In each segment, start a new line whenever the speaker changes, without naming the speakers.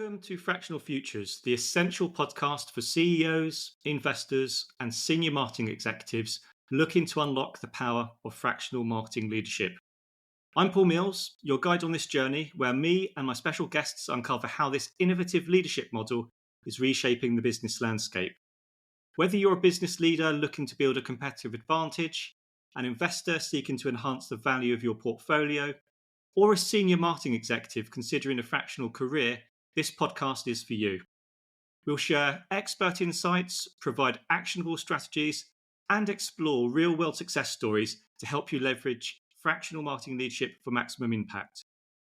Welcome to Fractional Futures, the essential podcast for CEOs, investors, and senior marketing executives looking to unlock the power of fractional marketing leadership. I'm Paul Mills, your guide on this journey, where me and my special guests uncover how this innovative leadership model is reshaping the business landscape. Whether you're a business leader looking to build a competitive advantage, an investor seeking to enhance the value of your portfolio, or a senior marketing executive considering a fractional career, this podcast is for you. We'll share expert insights, provide actionable strategies, and explore real-world success stories to help you leverage fractional marketing leadership for maximum impact.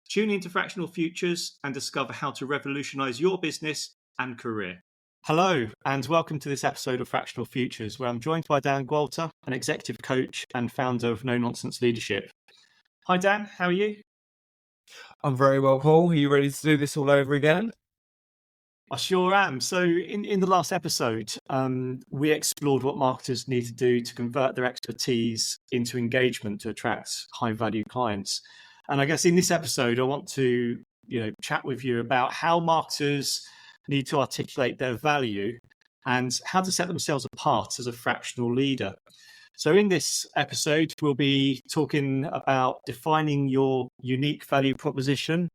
Tune into Fractional Futures and discover how to revolutionize your business and career. Hello, and welcome to this episode of Fractional Futures, where I'm joined by Dan Gwalter, an executive coach and founder of No Nonsense Leadership. Hi, Dan. How are you?
I'm very well, Paul. Are you ready to do this all over again?
I sure am. So in the last episode, we explored what marketers need to do to convert their expertise into engagement to attract high-value clients. And I guess in this episode, I want to chat with you about how marketers need to articulate their value and how to set themselves apart as a fractional leader. So in this episode, we'll be talking about defining your unique value proposition,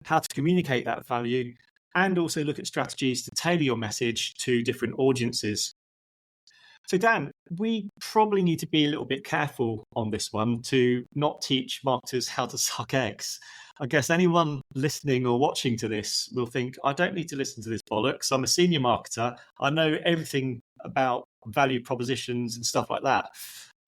how to communicate that value, and also look at strategies to tailor your message to different audiences. So Dan, we probably need to be a little bit careful on this one to not teach marketers how to suck eggs. I guess anyone listening or watching to this will think, I don't need to listen to this bollocks. I'm a senior marketer. I know everything about value propositions and stuff like that.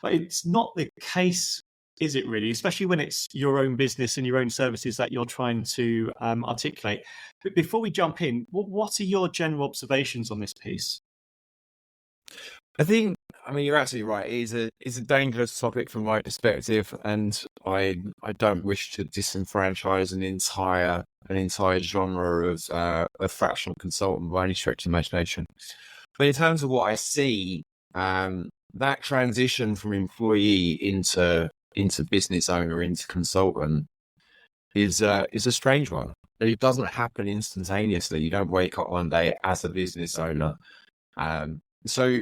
But it's not the case, is it really? Especially when it's your own business and your own services that you're trying to articulate. But before we jump in, what are your general observations on this piece?
I think, you're absolutely right. It's a dangerous topic from my perspective, and I don't wish to disenfranchise an entire genre of a fractional consultant by any stretch of the imagination. But in terms of what I see, that transition from employee into business owner, into consultant is a strange one. It doesn't happen instantaneously. You don't wake up one day as a business owner. So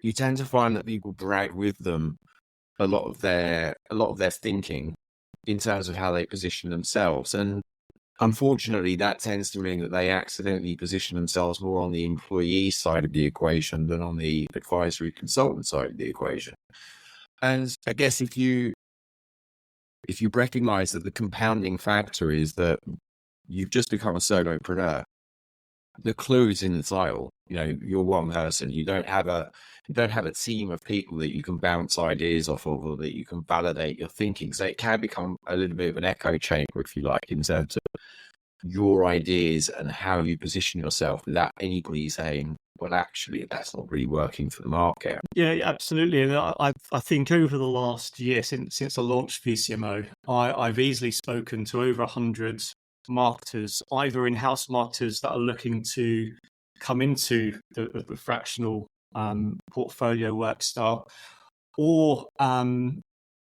you tend to find that people drag with them a lot of their thinking in terms of how they position themselves. And unfortunately, that tends to mean that they accidentally position themselves more on the employee side of the equation than on the advisory consultant side of the equation. And I guess if you recognize that the compounding factor is that you've just become a solopreneur, the clue is in the title. You're one person. You don't have a team of people that you can bounce ideas off of, or that you can validate your thinking. So it can become a little bit of an echo chamber, if you like, in terms of your ideas and how you position yourself without anybody saying, well, actually, that's not really working for the market.
Yeah, absolutely. And I think over the last year, since I launched VCMO, I've easily spoken to over 100 marketers, either in-house marketers that are looking to come into the fractional portfolio work style, or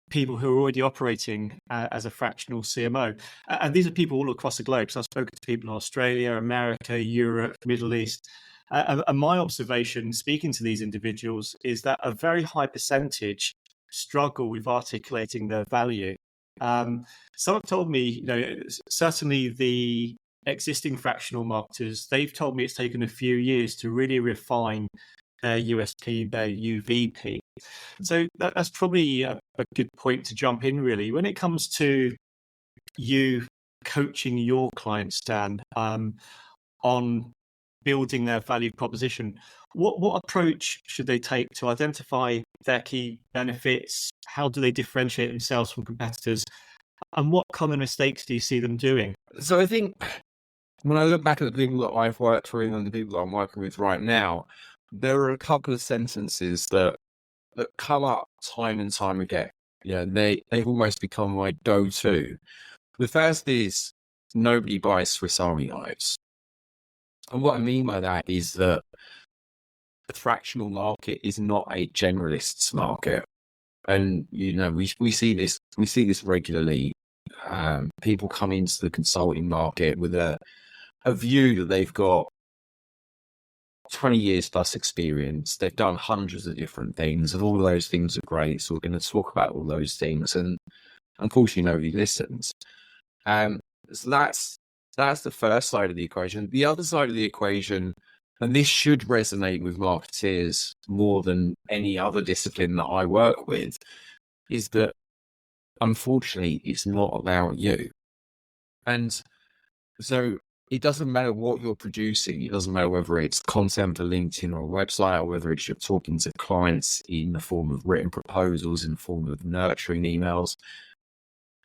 people who are already operating as a fractional CMO. And these are people all across the globe. So I've spoken to people in Australia, America, Europe, Middle East. And my observation, speaking to these individuals, is that a very high percentage struggle with articulating their value. Some have told me, certainly the existing fractional marketers, they've told me it's taken a few years to really refine their USP, their UVP. So that's probably a good point to jump in, really. When it comes to you coaching your clients, Dan, on building their value proposition, what approach should they take to identify their key benefits? How do they differentiate themselves from competitors? And what common mistakes do you see them doing?
So I think when I look back at the people that I've worked with and the people that I'm working with right now, there are a couple of sentences that come up time and time again. They've almost become my go-to. The first is, nobody buys Swiss Army knives. And what I mean by that is that the fractional market is not a generalist's market. And, we see this regularly. People come into the consulting market with a a view that they've got 20 years plus experience. They've done hundreds of different things, and all of those things are great. So we're going to talk about all those things. And unfortunately, nobody listens. So that's the first side of the equation. The other side of the equation, and this should resonate with marketeers more than any other discipline that I work with, is that unfortunately it's not about you. And so it doesn't matter what you're producing. It doesn't matter whether it's content for LinkedIn or a website, or whether it's you're talking to clients in the form of written proposals, in the form of nurturing emails.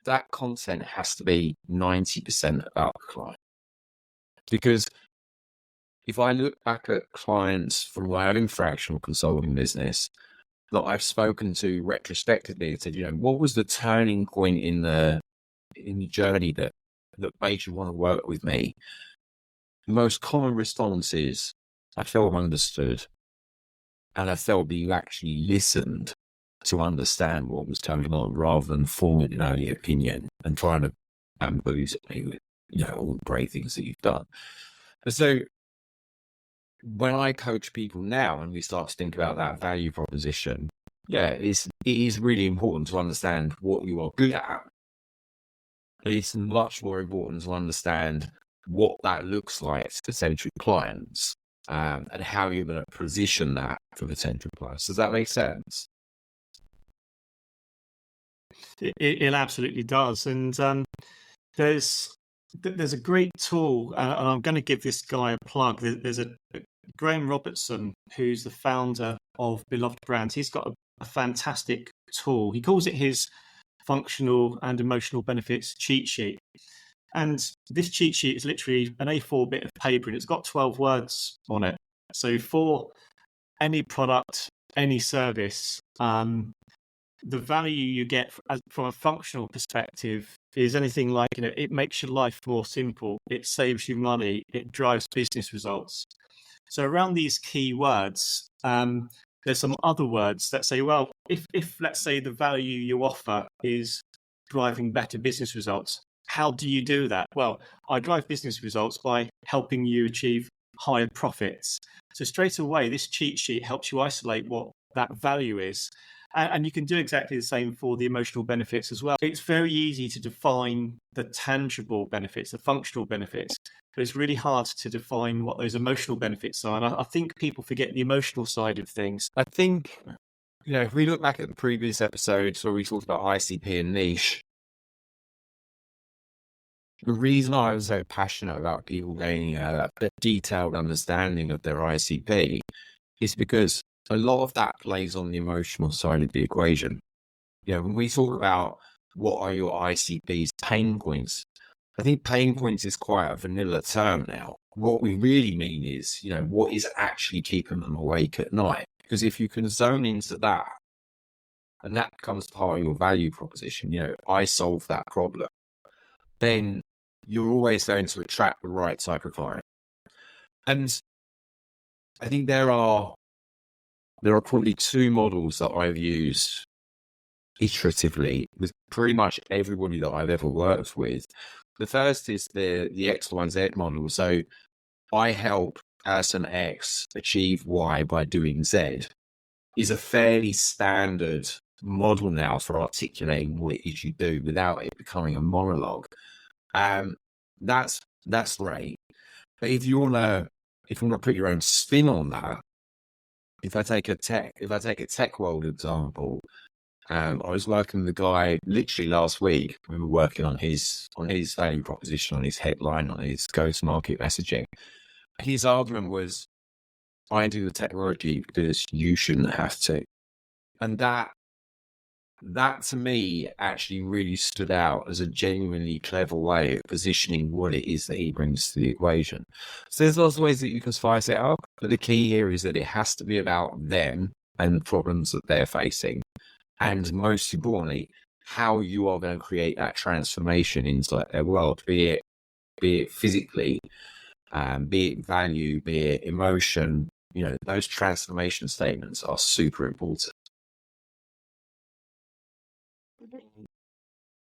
That content has to be 90% about the client. Because if I look back at clients from my own fractional consulting business that I've spoken to retrospectively and said, what was the turning point in the journey that made you want to work with me? The most common response is, I felt understood, and I felt that you actually listened to understand what was going on, rather than forming an only opinion and trying to bamboozle me with all the great things that you've done. And so when I coach people now and we start to think about that value proposition, it is really important to understand what you are good at. It's much more important to understand what that looks like to potential clients, and how you're going to position that for potential clients. Does that make sense?
It absolutely does. And there's a great tool, and I'm going to give this guy a plug. There's a Graham Robertson, who's the founder of Beloved Brands. He's got a fantastic tool. He calls it his functional and emotional benefits cheat sheet. And this cheat sheet is literally an A4 bit of paper, and it's got 12 words on it. So for any product, any service, the value you get from a functional perspective is anything like, it makes your life more simple, it saves you money, it drives business results. So around these key words, there's some other words that say, well, if let's say the value you offer is driving better business results, how do you do that? Well, I drive business results by helping you achieve higher profits. So straight away, this cheat sheet helps you isolate what that value is. And you can do exactly the same for the emotional benefits as well. It's very easy to define the tangible benefits, the functional benefits, but it's really hard to define what those emotional benefits are. And I think people forget the emotional side of things.
I think, if we look back at the previous episodes where we talked about ICP and niche, the reason I was so passionate about people gaining a detailed understanding of their ICP is because a lot of that plays on the emotional side of the equation. When we talk about what are your ICP's pain points, I think pain points is quite a vanilla term now. What we really mean is, what is actually keeping them awake at night? Because if you can zone into that, and that becomes part of your value proposition, I solve that problem, then you're always going to attract the right type of client. And I think there are probably two models that I've used iteratively with pretty much everybody that I've ever worked with. The first is the X, Y, and Z model. So I help person X achieve Y by doing Z is a fairly standard model now for articulating what it is you do without it becoming a monologue. That's great. But if you want to put your own spin on that, if I take a tech world example, I was working with a guy literally last week. We were working on his value proposition, on his headline, on his go-to-market messaging. His argument was, I do the technology because you shouldn't have to. And that to me actually really stood out as a genuinely clever way of positioning what it is that he brings to the equation. So there's lots of ways that you can spice it up, but the key here is that it has to be about them and the problems that they're facing. And most importantly, how you are going to create that transformation into their world, be it physically, be it value, be it emotion. Those transformation statements are super important.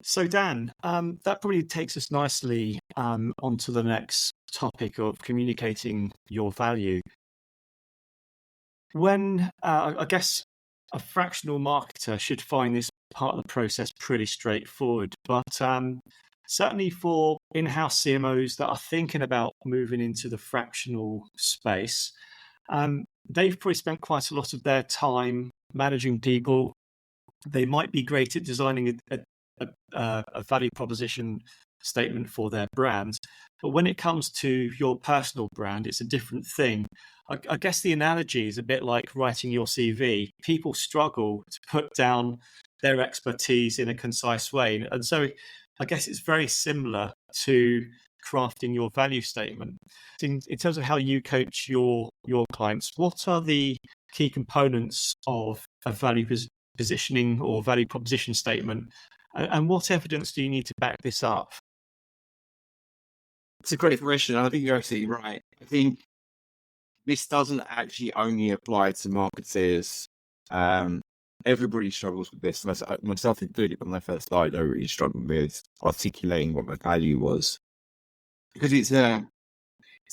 So Dan, that probably takes us nicely onto the next topic of communicating your value. When I guess a fractional marketer should find this part of the process pretty straightforward, but certainly for in-house CMOs that are thinking about moving into the fractional space, they've probably spent quite a lot of their time managing people. They might be great at designing a value proposition statement for their brand, but when it comes to your personal brand, it's a different thing. I guess the analogy is a bit like writing your CV. People struggle to put down their expertise in a concise way, and so I guess it's very similar to crafting your value statement. In terms of how you coach your clients, what are the key components of a value positioning or value proposition statement, and what evidence do you need to back this up?
It's a great question. I think you're absolutely right. I think this doesn't actually only apply to marketers. Everybody struggles with this, myself included. When I first started, I really struggled with articulating what my value was, because it's a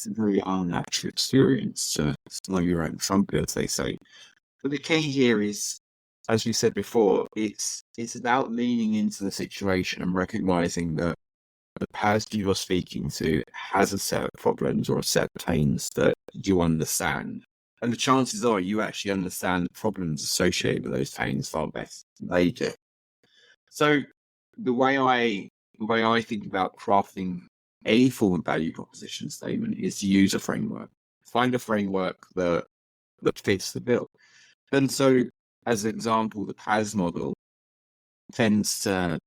very unnatural experience to slow your own trumpet, as they say. But the key here is, as we said before, it's about leaning into the situation and recognizing that the person you're speaking to has a set of problems or a set of pains that you understand. And the chances are you actually understand the problems associated with those pains far better than they do. So the way I think about crafting any form of value proposition statement is to use a framework. Find a framework that fits the bill. And so, as an example, the PAS model tends to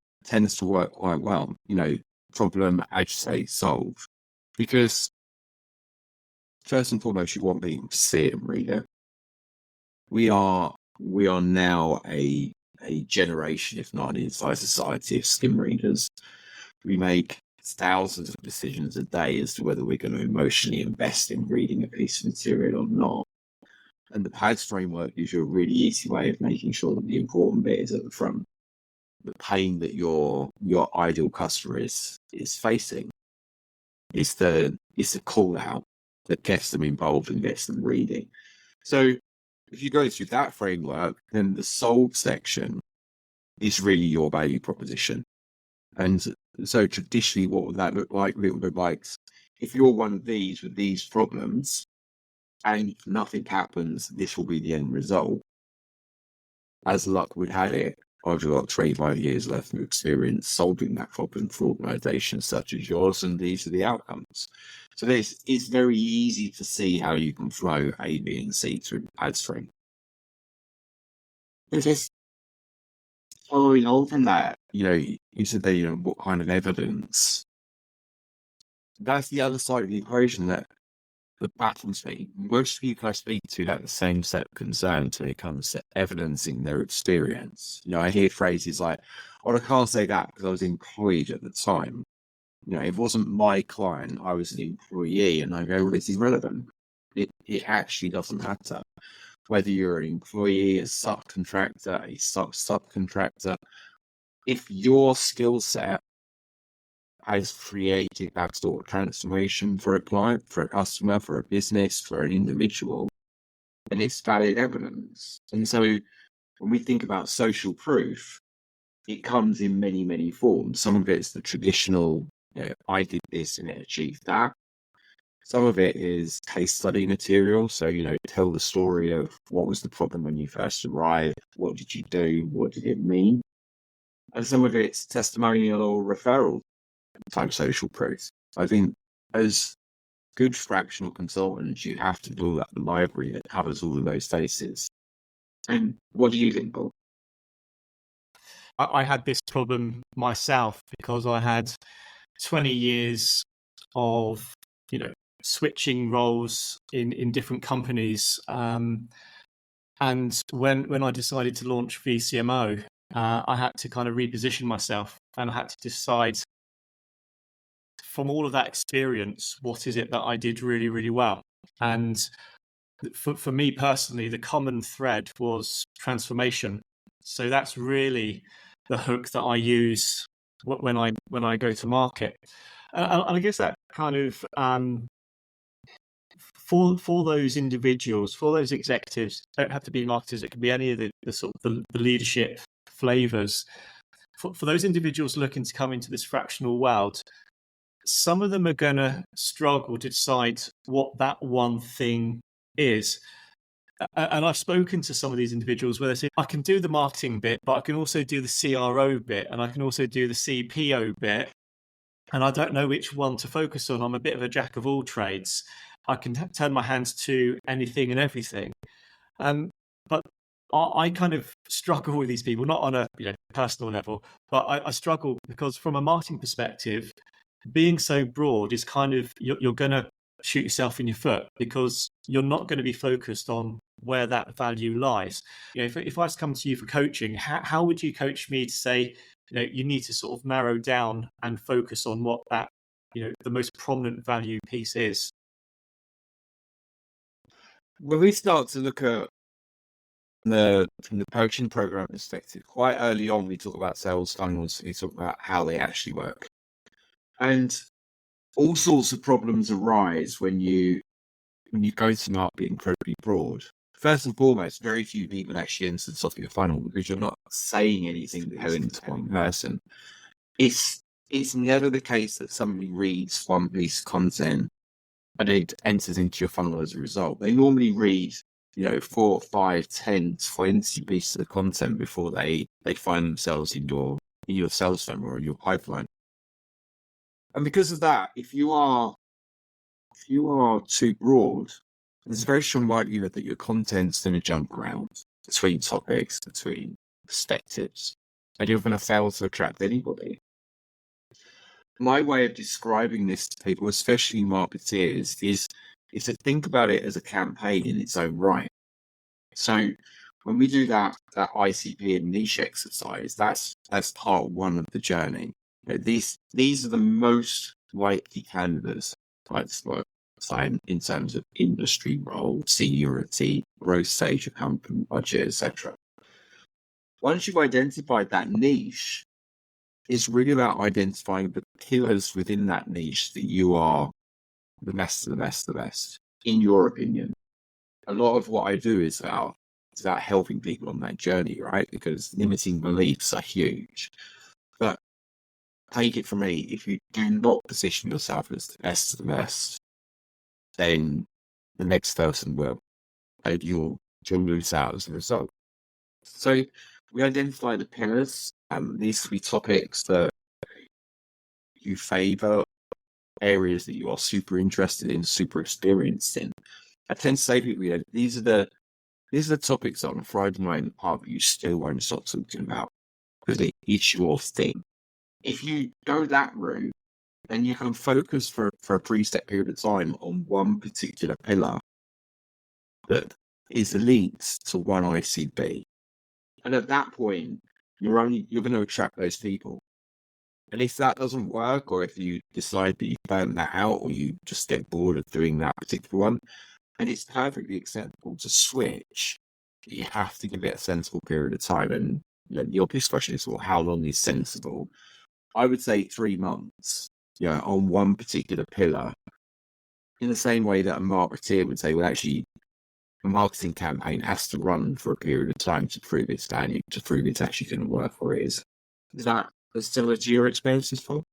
work quite well. Problem, agitate, solve. Because first and foremost, you want people to see it and read it. We are now a generation, if not an entire society, of skim readers. We make thousands of decisions a day as to whether we're going to emotionally invest in reading a piece of material or not. And the PADS framework gives you a really easy way of making sure that the important bit is at the front. The pain that your ideal customer is facing is the call out that gets them involved and gets them reading. So if you go through that framework, then the solve section is really your value proposition. And so traditionally, what would that look like? It would look like, if you're one of these with these problems and nothing happens, this will be the end result. As luck would have it, I've got 25 years left of experience solving that problem for organizations such as yours, and these are the outcomes. So it's very easy to see how you can flow A, B, and C through the PADS frame. Following on from that, you said that, what kind of evidence? That's the other side of the equation, that the battles me. Most people I speak to have the same set of concerns when it comes to evidencing their experience. I hear phrases like, "Well, I can't say that because I was employed at the time. It wasn't my client, I was an employee." And I go, "Well, it's irrelevant. It actually doesn't matter. Whether you're an employee, a subcontractor, a subcontractor, if your skill set has created that sort of transformation for a client, for a customer, for a business, for an individual, then it's valid evidence." And so when we think about social proof, it comes in many, many forms. Some of it's the traditional, I did this and it achieved that. Some of it is case study material. So, tell the story of what was the problem when you first arrived, what did you do, what did it mean? And some of it's testimonial or referral type social proof. I think as good fractional consultants, you have to build up the library that covers all of those bases. And what do you think, Paul?
I had this problem myself because I had 20 years of, switching roles in different companies. And when I decided to launch VCMO, I had to kind of reposition myself, and I had to decide from all of that experience, what is it that I did really, really well? And for me personally, the common thread was transformation. So that's really the hook that I use when I go to market. And I guess that kind of for those individuals, for those executives, don't have to be marketers. It can be any of the sort of the leadership flavors. For those individuals looking to come into this fractional world, some of them are going to struggle to decide what that one thing is. And I've spoken to some of these individuals where they say, I can do the marketing bit, but I can also do the CRO bit, and I can also do the CPO bit. And I don't know which one to focus on. I'm a bit of a jack of all trades. I can turn my hands to anything and everything. But I kind of struggle with these people, not on a personal level, but I struggle because from a marketing perspective, being so broad is kind of, you're going to shoot yourself in your foot because you're not going to be focused on where that value lies. If I was to come to you for coaching, how would you coach me to say, you need to sort of narrow down and focus on what that, the most prominent value piece is?
When we start to look at from the coaching program perspective, quite early on, we talk about sales funnels. We talk about how they actually work, and all sorts of problems arise when you go to market incredibly broad. First and foremost, very few people actually enter the top of your funnel because you're not saying anything to one person. It's never the case that somebody reads one piece of content and it enters into your funnel as a result. They normally read 4, 5, 10, 20 pieces of content before they find themselves in your sales funnel or in your pipeline. And because of that, if you are too broad, there's a very strong likelihood that your content's going to jump around between topics, between perspectives, and you're going to fail to attract anybody. My way of describing this to people, especially marketeers, is to think about it as a campaign in its own right. So when we do that ICP and niche exercise, that's part one of the journey. These are the most likely candidates in terms of industry role, seniority, growth stage of company, budget, etc. Once you've identified that niche, it's really about identifying the pillars within that niche that you are the best of the best, in your opinion. A lot of what I do is about helping people on that journey, right? Because limiting beliefs are huge. But take it from me, if you do not position yourself as the best of the best, then the next person will. And you'll lose out as a result. So we identify the pillars. These could be topics that you favor, areas that you are super interested in, super experienced in. I tend to say to people, these are the topics on a Friday night in the park that you still won't stop talking about because it's your thing. If you go that route, then you can focus for a preset period of time on one particular pillar that is linked to one ICB. And at that point, you're going to attract those people. And if that doesn't work, or if you decide that you burn that out, or you just get bored of doing that particular one, and it's perfectly acceptable to switch, you have to give it a sensible period of time. And the obvious question is, well, how long is sensible? I would say 3 months, on one particular pillar, in the same way that a marketeer would say, well, actually, a marketing campaign has to run for a period of time to prove its value, to prove it's actually going to work or it is. Is that similar to your experiences, Paul?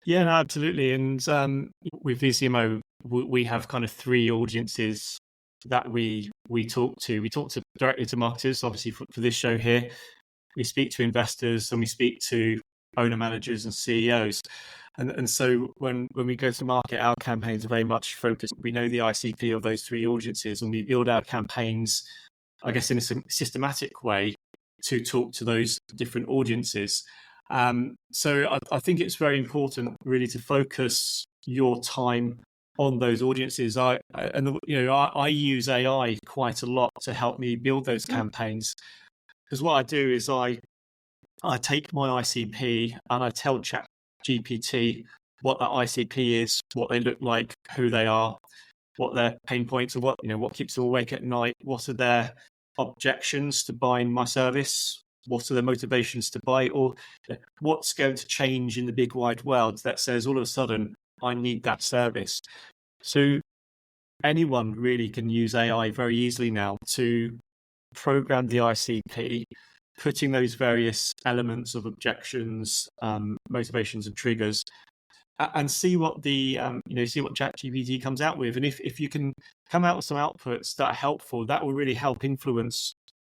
Yeah, no, absolutely. And with VCMO, we have kind of 3 audiences that we talk to. We talk directly to marketers, obviously for this show here. We speak to investors and we speak to owner managers and CEOs. And so when we go to market, our campaigns are very much focused. We know the ICP of those 3 audiences, and we build our campaigns, I guess, in a systematic way to talk to those different audiences. So I think it's very important really to focus your time on those audiences. I use AI quite a lot to help me build those campaigns, because what I do is I take my ICP and I tell ChatGPT what that ICP is, what they look like, who they are, what their pain points are, what keeps them awake at night, what are their objections to buying my service, what are their motivations to buy, or what's going to change in the big wide world that says all of a sudden I need that service. So anyone really can use AI very easily now to program the ICP, putting those various elements of objections, motivations, and triggers, and see what the see what ChatGPT comes out with. And if you can come out with some outputs that are helpful, that will really help influence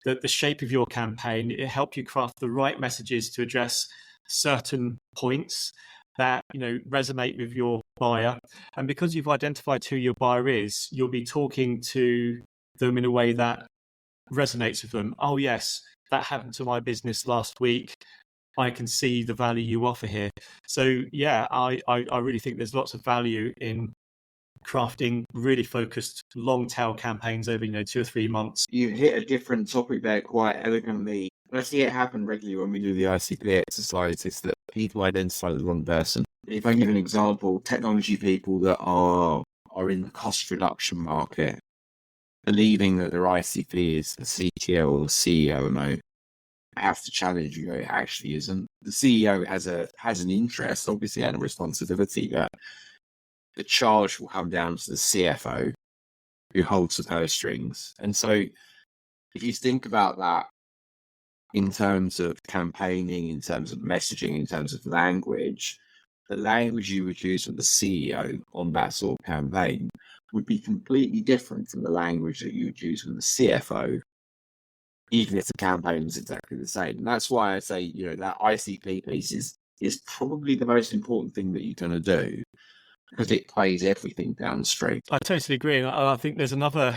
the shape of your campaign. It help you craft the right messages to address certain points that resonate with your buyer. And because you've identified who your buyer is, you'll be talking to them in a way that resonates with them. Oh yes, that happened to my business last week. I can see the value you offer here. So yeah, I really think there's lots of value in crafting really focused long tail campaigns over 2 or 3 months.
You hit a different topic there quite elegantly. I see it happen regularly when we do the ICP exercise. It's that people identify the wrong person. If I give an example, technology people that are in the cost reduction market, believing that their ICP is the CTO or the CEO, and I have to challenge you, it actually isn't. The CEO has an interest, obviously, and a responsibility that the charge will come down to the CFO, who holds the purse strings. And so if you think about that in terms of campaigning, in terms of messaging, in terms of language, the language you would use with the CEO on that sort of campaign would be completely different from the language that you would use with the CFO, even if the campaign is exactly the same. And that's why I say, that ICP piece is probably the most important thing that you're going to do, because it plays everything downstream.
I totally agree. And I think there's another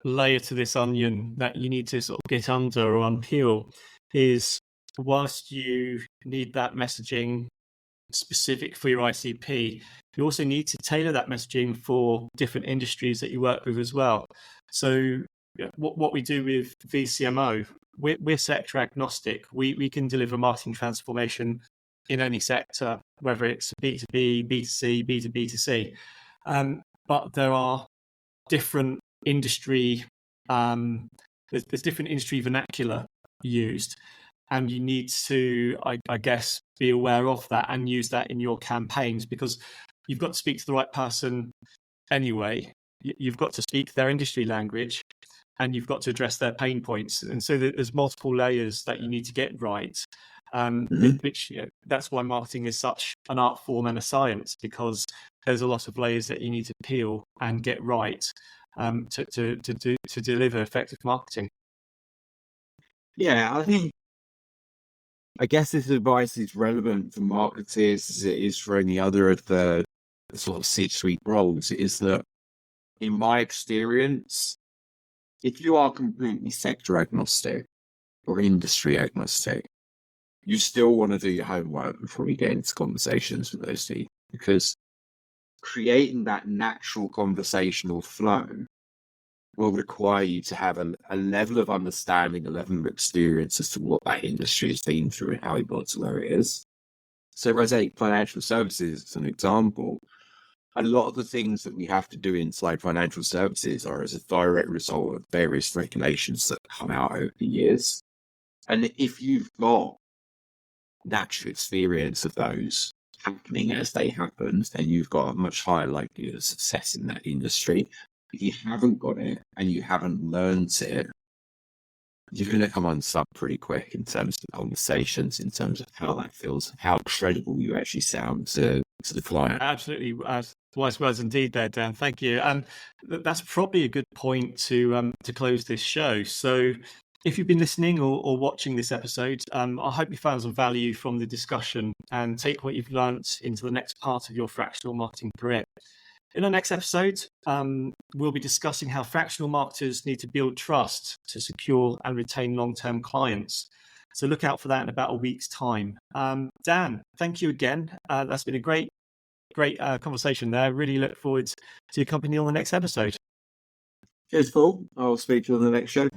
layer to this onion that you need to sort of get under or unpeel, is whilst you need that messaging specific for your ICP, you also need to tailor that messaging for different industries that you work with as well. So what we do with VCMO, we're sector agnostic. We can deliver marketing transformation in any sector, whether it's B2B, B2C, B2B2C. But there are different industry, there's different industry vernacular used. And you need to, I guess, be aware of that and use that in your campaigns, because you've got to speak to the right person anyway. You've got to speak their industry language, and you've got to address their pain points. And so there's multiple layers that you need to get right. Which that's why marketing is such an art form and a science, because there's a lot of layers that you need to peel and get right to deliver effective marketing.
Yeah, I guess this advice is relevant for marketers as it is for any other of the sort of C-suite roles. Is that, in my experience, if you are completely sector agnostic or industry agnostic, you still want to do your homework before you get into conversations with those people, because creating that natural conversational flow will require you to have a level of understanding, a level of experience as to what that industry has been through and how it got to where it is. So if I take financial services as an example, a lot of the things that we have to do inside financial services are as a direct result of various regulations that come out over the years. And if you've got natural experience of those happening as they happen, then you've got a much higher likelihood of success in that industry. If you haven't got it and you haven't learned it, you're going to come unstuck pretty quick in terms of conversations, in terms of how that feels, how credible you actually sound to the client.
Absolutely. Wise words indeed there, Dan. Thank you. And that's probably a good point to close this show. So if you've been listening or watching this episode, I hope you found some value from the discussion and take what you've learned into the next part of your fractional marketing career. In our next episode, we'll be discussing how fractional marketers need to build trust to secure and retain long-term clients. So look out for that in about a week's time. Dan, thank you again. That's been a great conversation there. Really look forward to your company on the next episode.
Cheers, Paul. I'll speak to you on the next show.